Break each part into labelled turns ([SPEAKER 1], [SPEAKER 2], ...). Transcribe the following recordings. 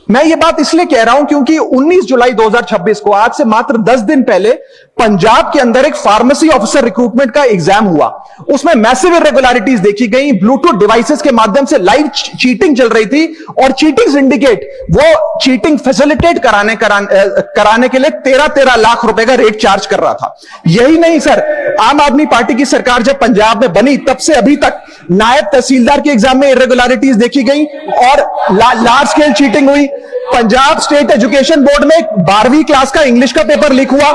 [SPEAKER 1] मैं ये बात इसलिए कह रहा हूं क्योंकि 19 जुलाई 2026 को, आज से मात्र 10 दिन पहले, पंजाब के अंदर एक फार्मेसी ऑफिसर रिक्रूटमेंट का एग्जाम हुआ। उसमें मैसिव इरेगुलरिटीज देखी गई। ब्लूटूथ डिवाइसेस के माध्यम से लाइव चीटिंग चल रही थी और चीटिंग सिंडिकेट वो चीटिंग फैसिलिटेट कराने के लिए 13 लाख रुपए का रेट चार्ज कर रहा था। यही नहीं सर, आम आदमी पार्टी की सरकार जब पंजाब में बनी तब से अभी तक नायब तहसीलदार के एग्जाम में इरेगुलरिटीज देखी गई और लार्ज स्केल चीटिंग हुई। पंजाब स्टेट एजुकेशन बोर्ड में 12वीं क्लास का इंग्लिश का पेपर लीक हुआ।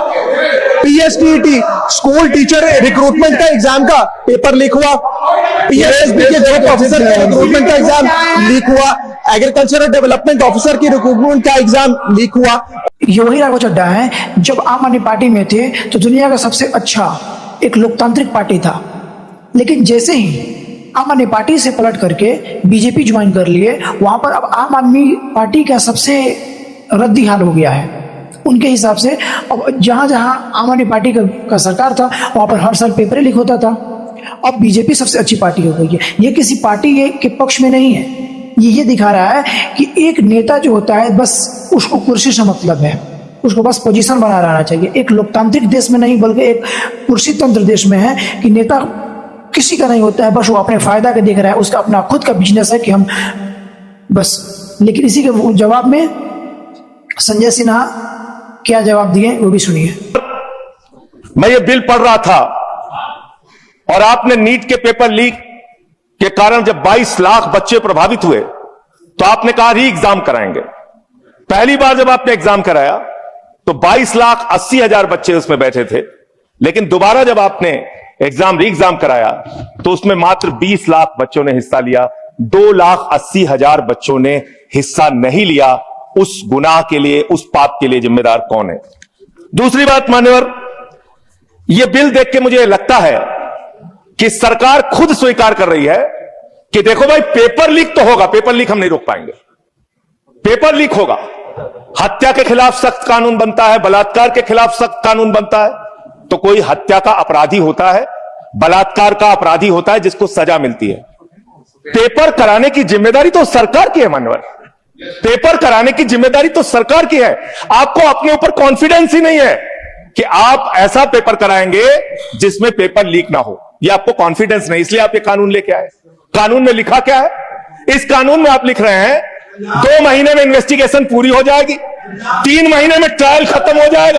[SPEAKER 1] पीएसटीईटी स्कूल टीचर रिक्रूटमेंट का एग्जाम का पेपर लीक हुआ। पीएसएसबी के ग्रुप ऑफिसर के रिक्रूटमेंट का एग्जाम लीक हुआ। एग्रीकल्चरल डेवलपमेंट ऑफिसर की रिक्रूटमेंट का एग्जाम लीक हुआ।
[SPEAKER 2] योगी राघव चड्ढा है, जब आम आदमी पार्टी में थे तो दुनिया का सबसे अच्छा एक लोकतांत्रिक पार्टी था, लेकिन जैसे ही आम आदमी पार्टी से पलट करके बीजेपी ज्वाइन कर लिए, वहां पर अब आम आदमी पार्टी का सबसे रद्दी हाल हो गया है। उनके हिसाब से अब जहां जहां आम आदमी पार्टी का सरकार था वहां पर हर साल पेपर लीक होता था। अब बीजेपी सबसे अच्छी पार्टी हो गई है। ये किसी पार्टी के पक्ष में नहीं है, ये दिखा रहा है कि एक नेता जो होता है बस उसको कुर्सी से मतलब है, उसको बस पोजीशन बना रहना चाहिए। एक लोकतांत्रिक देश में नहीं बल्कि एक कुर्सी तंत्र देश में है कि नेता किसी का नहीं होता है, बस वो अपने फायदा के देख रहा है, उसका अपना खुद का बिजनेस है कि हम बस। लेकिन इसी के जवाब में संजय सिन्हा क्या जवाब दिए वो भी सुनिए।
[SPEAKER 3] मैं ये बिल पढ़ रहा था और आपने नीट के पेपर लीक के कारण जब 22 लाख बच्चे प्रभावित हुए तो आपने कहा री एग्जाम कराएंगे। पहली बार जब आपने एग्जाम कराया तो 22,80,000 बच्चे उसमें बैठे थे, लेकिन दोबारा जब आपने री एग्जाम कराया तो उसमें मात्र 20 लाख बच्चों ने हिस्सा लिया। 2,80,000 बच्चों ने हिस्सा नहीं लिया। उस गुनाह के लिए, उस पाप के लिए जिम्मेदार कौन है? दूसरी बात मान्यवर, यह बिल देख के मुझे लगता है कि सरकार खुद स्वीकार कर रही है कि देखो भाई, पेपर लीक तो होगा, पेपर लीक हम नहीं रोक पाएंगे, पेपर लीक होगा। हत्या के खिलाफ सख्त कानून बनता है, बलात्कार के खिलाफ सख्त कानून बनता है। तो कोई हत्या का अपराधी होता है, बलात्कार का अपराधी होता है जिसको सजा मिलती है। पेपर कराने की जिम्मेदारी तो सरकार की है मान्यवर, पेपर कराने की जिम्मेदारी तो सरकार की है। आपको अपने ऊपर कॉन्फिडेंस ही नहीं है कि आप ऐसा पेपर कराएंगे जिसमें पेपर लीक ना हो। यह आपको कॉन्फिडेंस नहीं, इसलिए आप ये कानून लेके आए। कानून में लिखा क्या है? इस कानून में आप लिख रहे हैं 2 महीने में इन्वेस्टिगेशन पूरी हो जाएगी, 3 महीने में ट्रायल खत्म हो जाएगा।